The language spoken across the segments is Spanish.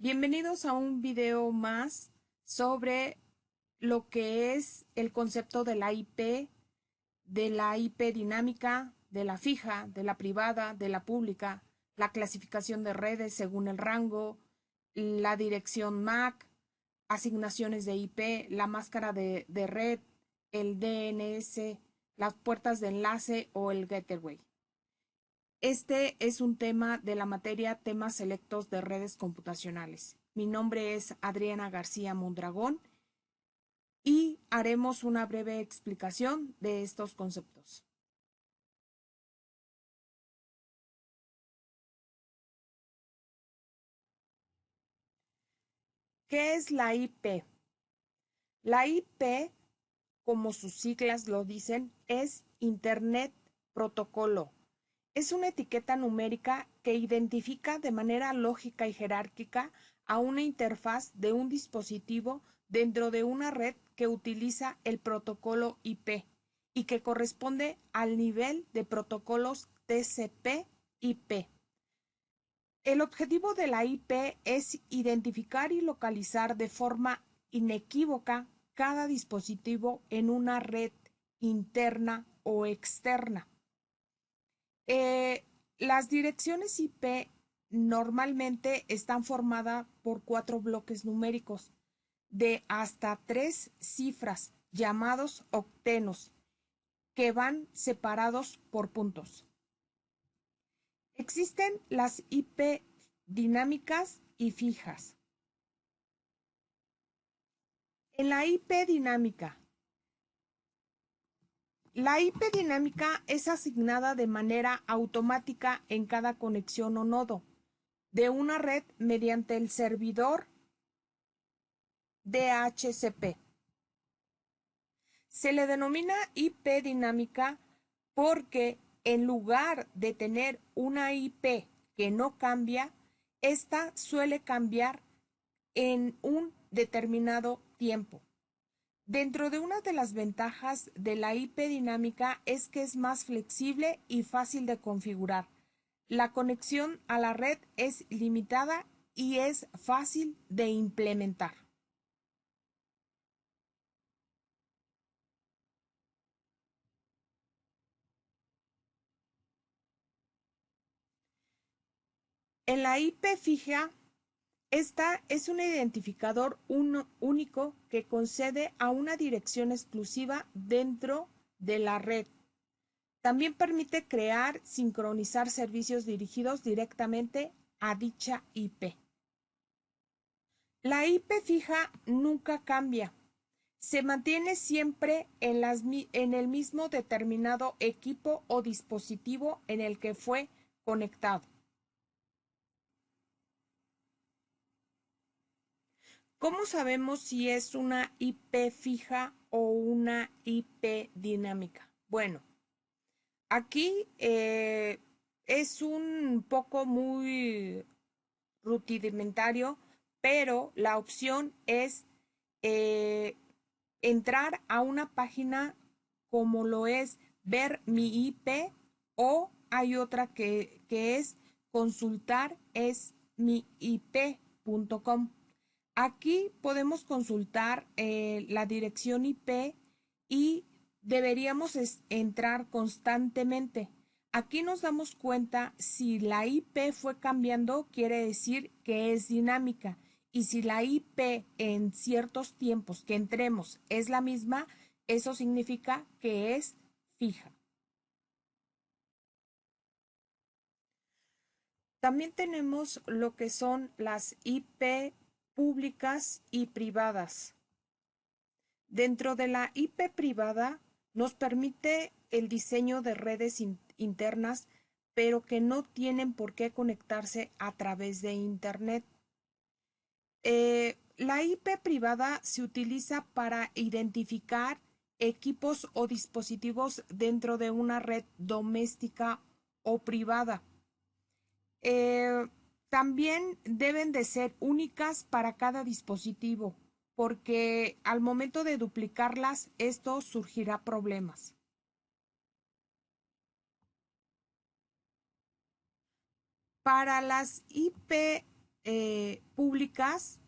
Bienvenidos a un video más sobre lo que es el concepto de la IP dinámica, de la fija, de la privada, de la pública, la clasificación de redes según el rango, la dirección MAC, asignaciones de IP, la máscara de red, el DNS, las puertas de enlace o el gateway. Este es un tema de la materia Temas Selectos de Redes Computacionales. Mi nombre es Adriana García Mondragón y haremos una breve explicación de estos conceptos. ¿Qué es la IP? La IP, como sus siglas lo dicen, es Internet Protocolo. Es una etiqueta numérica que identifica de manera lógica y jerárquica a una interfaz de un dispositivo dentro de una red que utiliza el protocolo IP y que corresponde al nivel de protocolos TCP/IP. El objetivo de la IP es identificar y localizar de forma inequívoca cada dispositivo en una red interna o externa. Las direcciones IP normalmente están formadas por 4 bloques numéricos de hasta 3 cifras, llamados octenos, que van separados por puntos. Existen las IP dinámicas y fijas. En la IP dinámica, la IP dinámica es asignada de manera automática en cada conexión o nodo de una red mediante el servidor DHCP. Se le denomina IP dinámica porque en lugar de tener una IP que no cambia, esta suele cambiar en un determinado tiempo. Dentro de una de las ventajas de la IP dinámica es que es más flexible y fácil de configurar. La conexión a la red es limitada y es fácil de implementar. En la IP fija, esta es un identificador único que concede a una dirección exclusiva dentro de la red. También permite crear, sincronizar servicios dirigidos directamente a dicha IP. La IP fija nunca cambia. Se mantiene siempre en el mismo determinado equipo o dispositivo en el que fue conectado. ¿Cómo sabemos si es una IP fija o una IP dinámica? Bueno, aquí es un poco muy rudimentario, pero la opción es eh, entrar a una página como lo es ver mi IP, o hay otra que es consultar es miip.com. Aquí podemos consultar la dirección IP y deberíamos entrar constantemente. Aquí nos damos cuenta si la IP fue cambiando, quiere decir que es dinámica. Y si la IP en ciertos tiempos que entremos es la misma, eso significa que es fija. También tenemos lo que son las IP públicas y privadas. Dentro de la IP privada nos permite el diseño de redes internas, pero que no tienen por qué conectarse a través de Internet. La IP privada se utiliza para identificar equipos o dispositivos dentro de una red doméstica o privada. Eh, También deben de ser únicas para cada dispositivo, porque al momento de duplicarlas, esto surgirá problemas. Para las IP públicas,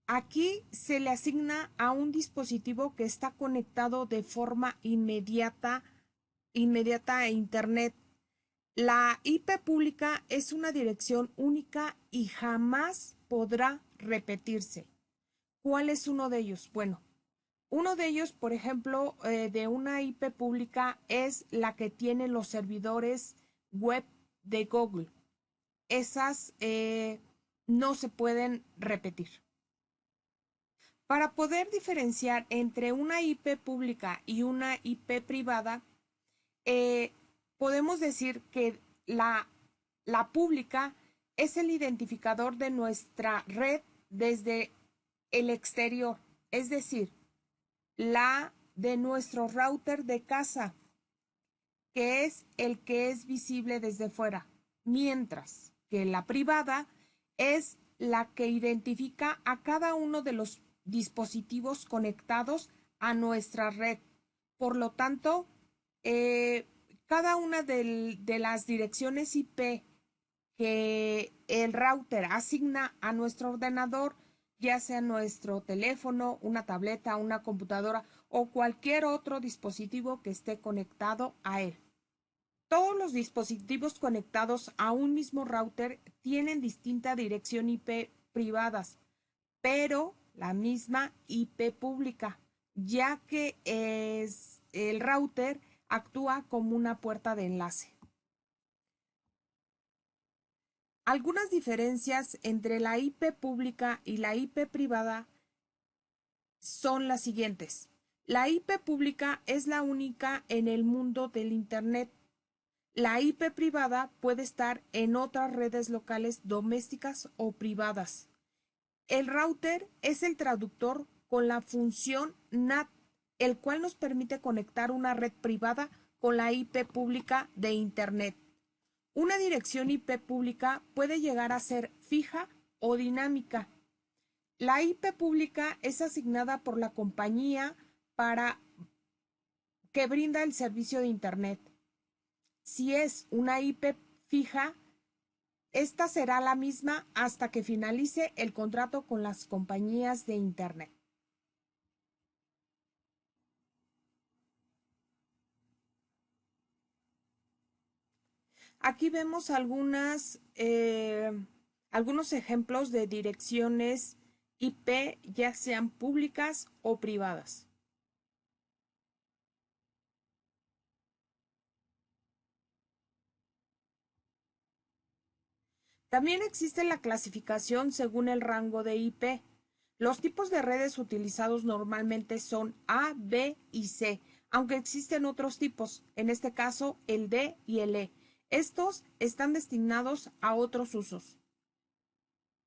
aquí se le asigna a un dispositivo que está conectado de forma inmediata a Internet. La IP pública es una dirección única y jamás podrá repetirse. ¿Cuál es uno de ellos? Bueno, uno de ellos, por ejemplo, de una IP pública es la que tienen los servidores web de Google. Esas no se pueden repetir. Para poder diferenciar entre una IP pública y una IP privada, eh, podemos decir que la pública es el identificador de nuestra red desde el exterior, es decir, la de nuestro router de casa, que es el que es visible desde fuera, mientras que la privada es la que identifica a cada uno de los dispositivos conectados a nuestra red. Por lo tanto, eh, cada una de las direcciones IP que el router asigna a nuestro ordenador, ya sea nuestro teléfono, una tableta, una computadora o cualquier otro dispositivo que esté conectado a él. Todos los dispositivos conectados a un mismo router tienen distinta dirección IP privadas, pero la misma IP pública, ya que el router actúa como una puerta de enlace. Algunas diferencias entre la IP pública y la IP privada son las siguientes. La IP pública es la única en el mundo del Internet. La IP privada puede estar en otras redes locales domésticas o privadas. El router es el traductor con la función NAT, el cual nos permite conectar una red privada con la IP pública de Internet. Una dirección IP pública puede llegar a ser fija o dinámica. La IP pública es asignada por la compañía para que brinda el servicio de Internet. Si es una IP fija, esta será la misma hasta que finalice el contrato con las compañías de Internet. Aquí vemos algunos ejemplos de direcciones IP, ya sean públicas o privadas. También existe la clasificación según el rango de IP. Los tipos de redes utilizados normalmente son A, B y C, aunque existen otros tipos, en este caso el D y el E. Estos están destinados a otros usos.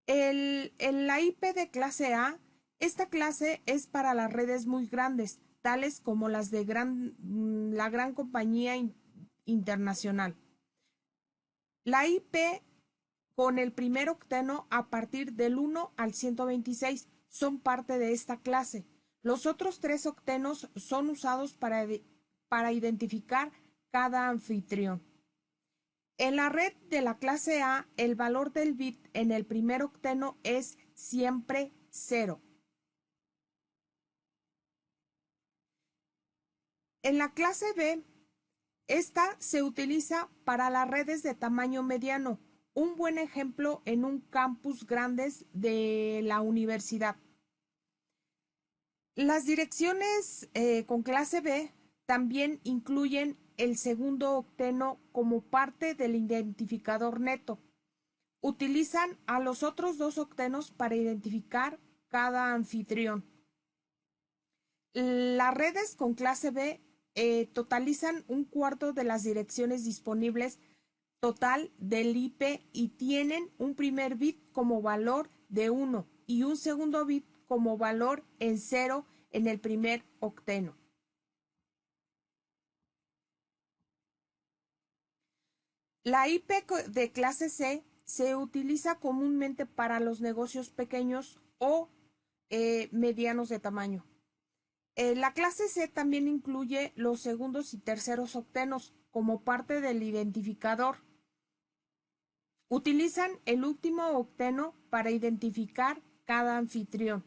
La IP de clase A, esta clase es para las redes muy grandes, tales como las de la gran compañía internacional. La IP con el primer octeno a partir del 1 al 126 son parte de esta clase. Los otros 3 octenos son usados para identificar cada anfitrión. En la red de la clase A, el valor del bit en el primer octeno es siempre 0. En la clase B, esta se utiliza para las redes de tamaño mediano, un buen ejemplo en un campus grandes de la universidad. Las direcciones con clase B también incluyen el segundo octeno como parte del identificador neto. Utilizan a los otros 2 octenos para identificar cada anfitrión. Las redes con clase B totalizan un cuarto de las direcciones disponibles total del IP y tienen un primer bit como valor de 1 y un segundo bit como valor en 0 en el primer octeno. La IP de clase C se utiliza comúnmente para los negocios pequeños o medianos de tamaño. La clase C también incluye los segundos y terceros octenos como parte del identificador. Utilizan el último octeno para identificar cada anfitrión.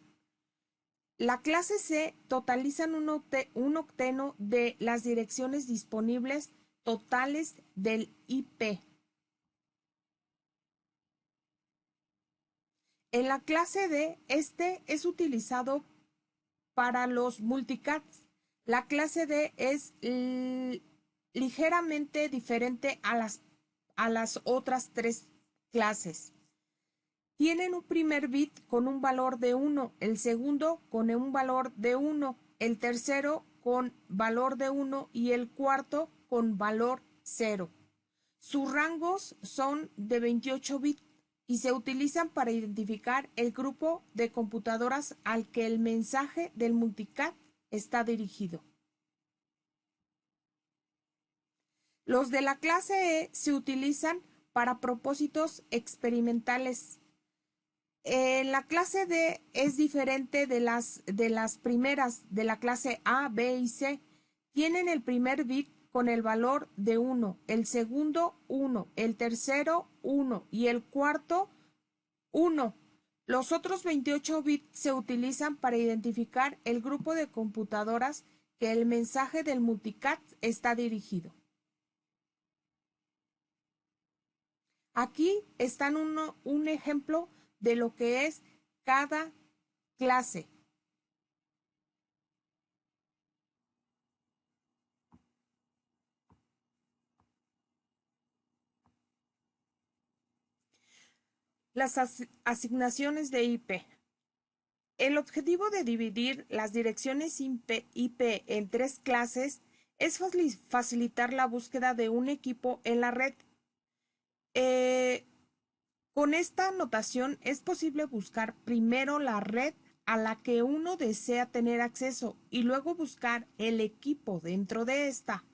La clase C totalizan un octeno de las direcciones disponibles totales del IP. En la clase D, este es utilizado para los multicats. La clase D es ligeramente diferente a las otras tres clases. Tienen un primer bit con un valor de 1, el segundo con un valor de 1, el tercero con valor de 1 y el cuarto con valor 0. Sus rangos son de 28 bits y se utilizan para identificar el grupo de computadoras al que el mensaje del multicast está dirigido. Los de la clase E se utilizan para propósitos experimentales. La clase D es diferente de las primeras, de la clase A, B y C. Tienen el primer bit con el valor de 1, el segundo 1, el tercero 1 y el cuarto 1. Los otros 28 bits se utilizan para identificar el grupo de computadoras que el mensaje del multicast está dirigido. Aquí están un ejemplo de lo que es cada clase. Las asignaciones de IP. El objetivo de dividir las direcciones IP en tres clases es facilitar la búsqueda de un equipo en la red. Con esta notación es posible buscar primero la red a la que uno desea tener acceso y luego buscar el equipo dentro de esta.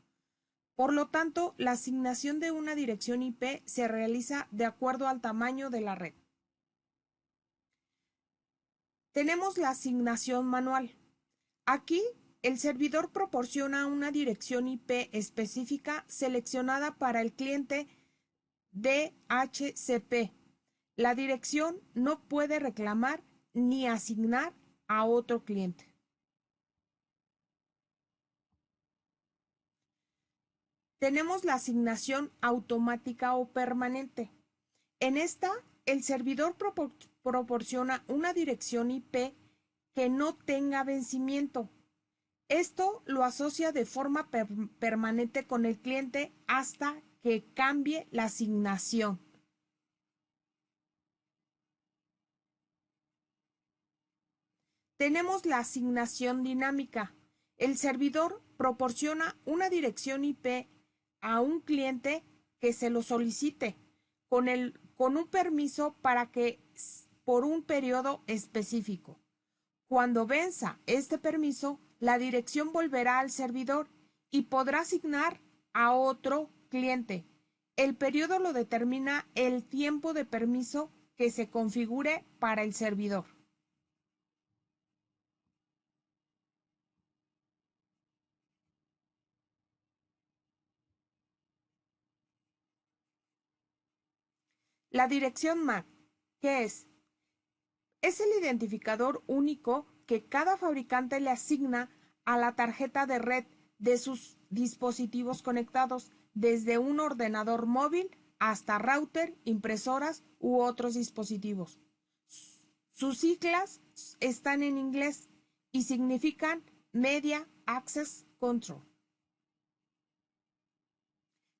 Por lo tanto, la asignación de una dirección IP se realiza de acuerdo al tamaño de la red. Tenemos la asignación manual. Aquí, el servidor proporciona una dirección IP específica seleccionada para el cliente DHCP. La dirección no puede reclamar ni asignar a otro cliente. Tenemos la asignación automática o permanente. En esta, el servidor proporciona una dirección IP que no tenga vencimiento. Esto lo asocia de forma permanente con el cliente hasta que cambie la asignación. Tenemos la asignación dinámica. El servidor proporciona una dirección IP a un cliente que se lo solicite con un permiso para que por un periodo específico. Cuando venza este permiso, la dirección volverá al servidor y podrá asignar a otro cliente. El periodo lo determina el tiempo de permiso que se configure para el servidor. La dirección MAC, ¿qué es? Es el identificador único que cada fabricante le asigna a la tarjeta de red de sus dispositivos conectados, desde un ordenador móvil hasta router, impresoras u otros dispositivos. Sus siglas están en inglés y significan Media Access Control.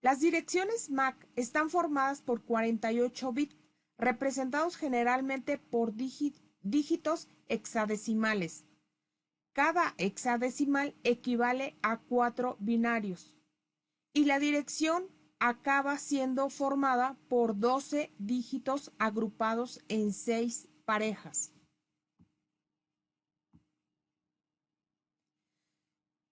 Las direcciones MAC están formadas por 48 bits, representados generalmente por dígitos hexadecimales. Cada hexadecimal equivale a 4 binarios. Y la dirección acaba siendo formada por 12 dígitos agrupados en 6 parejas.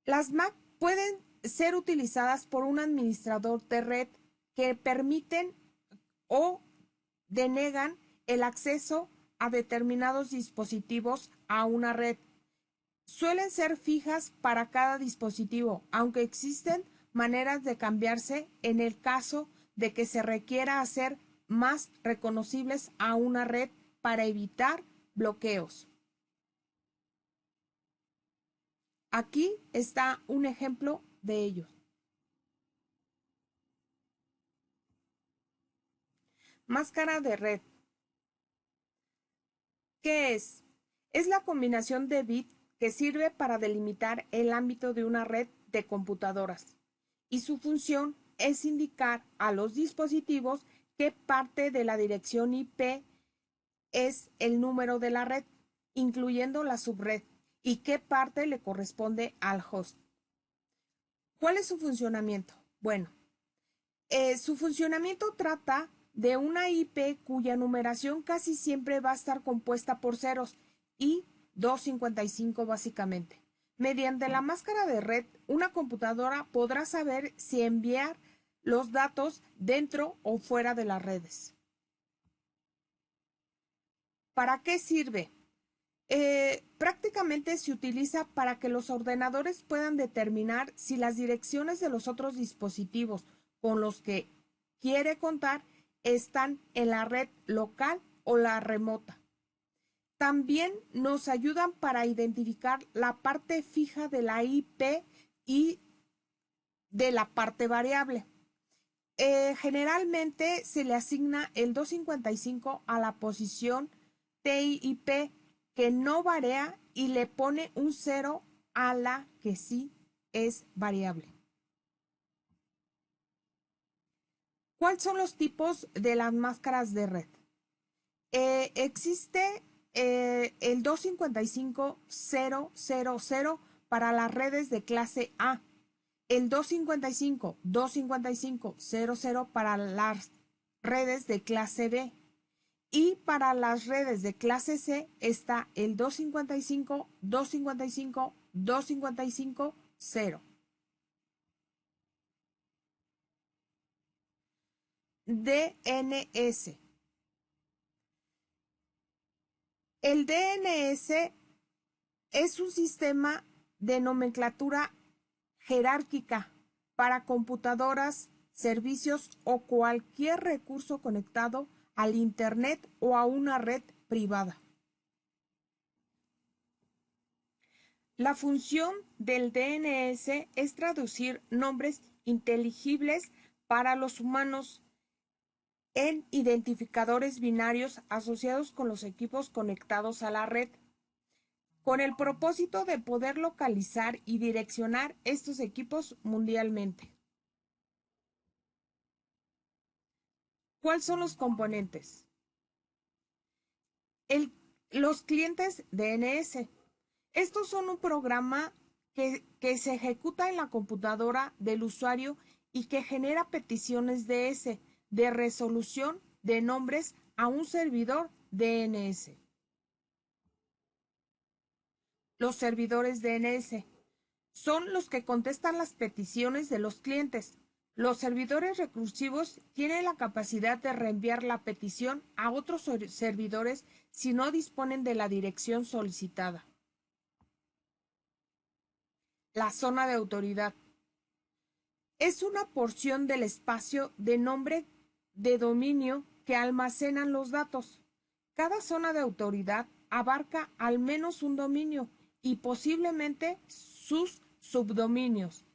Las MAC pueden ser utilizadas por un administrador de red que permiten o denegan el acceso a determinados dispositivos a una red. Suelen ser fijas para cada dispositivo, aunque existen maneras de cambiarse en el caso de que se requiera hacer más reconocibles a una red para evitar bloqueos. Aquí está un ejemplo de ello. Máscara de red. ¿Qué es? Es la combinación de bits que sirve para delimitar el ámbito de una red de computadoras, y su función es indicar a los dispositivos qué parte de la dirección IP es el número de la red, incluyendo la subred, y qué parte le corresponde al host. ¿Cuál es su funcionamiento? Bueno, su funcionamiento trata de una IP cuya numeración casi siempre va a estar compuesta por ceros y 255 básicamente. Mediante la máscara de red, una computadora podrá saber si enviar los datos dentro o fuera de las redes. ¿Para qué sirve? Prácticamente se utiliza para que los ordenadores puedan determinar si las direcciones de los otros dispositivos con los que quiere contar están en la red local o la remota. También nos ayudan para identificar la parte fija de la IP y de la parte variable. Generalmente se le asigna el 255 a la posición TIP, que no varía, y le pone un 0 a la que sí es variable. ¿Cuáles son los tipos de las máscaras de red? Existe el 255.000 para las redes de clase A, el 255.255.00 para las redes de clase B, y para las redes de clase C está el 255.255.255.0. DNS. El DNS es un sistema de nomenclatura jerárquica para computadoras, servicios o cualquier recurso conectado al Internet o a una red privada. La función del DNS es traducir nombres inteligibles para los humanos en identificadores binarios asociados con los equipos conectados a la red, con el propósito de poder localizar y direccionar estos equipos mundialmente. ¿Cuáles son los componentes? Los clientes DNS. Estos son un programa que se ejecuta en la computadora del usuario y que genera peticiones DS de resolución de nombres a un servidor DNS. Los servidores DNS son los que contestan las peticiones de los clientes. Los servidores recursivos tienen la capacidad de reenviar la petición a otros servidores si no disponen de la dirección solicitada. La zona de autoridad es una porción del espacio de nombre de dominio que almacenan los datos. Cada zona de autoridad abarca al menos un dominio y posiblemente sus subdominios,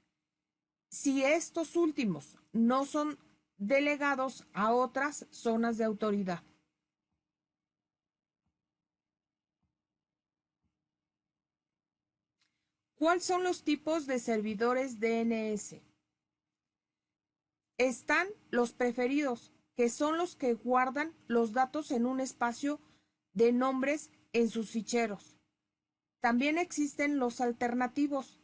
si estos últimos no son delegados a otras zonas de autoridad. ¿Cuáles son los tipos de servidores DNS? Están los preferidos, que son los que guardan los datos en un espacio de nombres en sus ficheros. También existen los alternativos,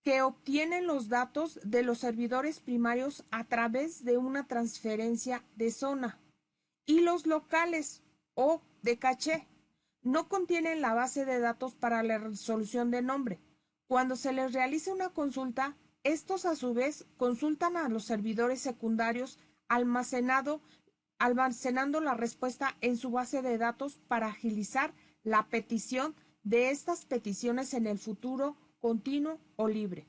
que obtienen los datos de los servidores primarios a través de una transferencia de zona. Y los locales o de caché no contienen la base de datos para la resolución de nombre. Cuando se les realiza una consulta, estos a su vez consultan a los servidores secundarios almacenando la respuesta en su base de datos para agilizar la petición de estas peticiones en el futuro continuo o libre.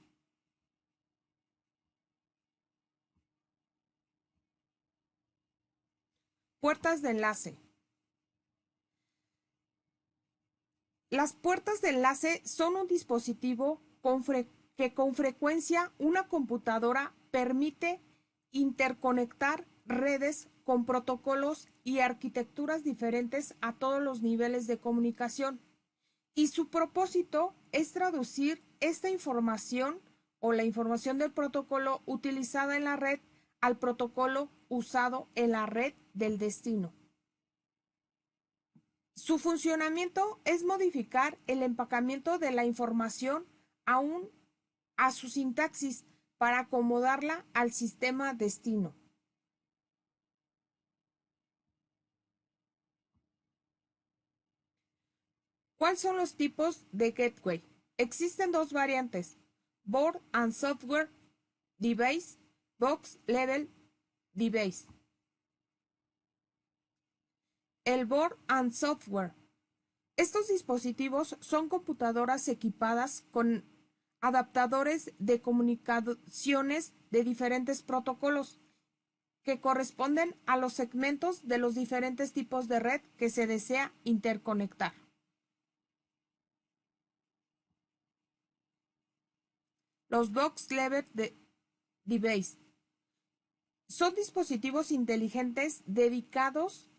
Puertas de enlace. Las puertas de enlace son un dispositivo que con frecuencia una computadora permite interconectar redes con protocolos y arquitecturas diferentes a todos los niveles de comunicación. Y su propósito es traducir esta información o la información del protocolo utilizada en la red al protocolo usado en la red del destino. Su funcionamiento es modificar el empacamiento de la información a su sintaxis para acomodarla al sistema destino. ¿Cuáles son los tipos de gateway? Existen dos variantes: Board and Software Device, Box Level Device. El Board and Software. Estos dispositivos son computadoras equipadas con adaptadores de comunicaciones de diferentes protocolos que corresponden a los segmentos de los diferentes tipos de red que se desea interconectar. Los Box Level Device son dispositivos inteligentes dedicados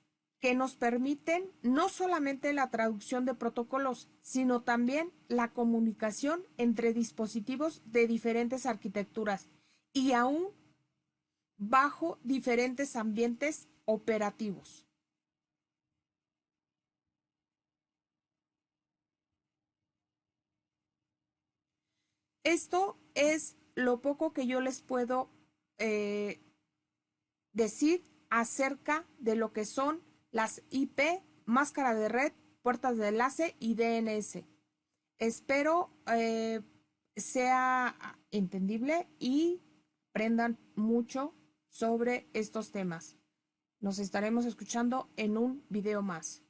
que nos permiten no solamente la traducción de protocolos, sino también la comunicación entre dispositivos de diferentes arquitecturas y aún bajo diferentes ambientes operativos. Esto es lo poco que yo les puedo decir acerca de lo que son las IP, máscara de red, puertas de enlace y DNS. Espero sea entendible y aprendan mucho sobre estos temas. Nos estaremos escuchando en un video más.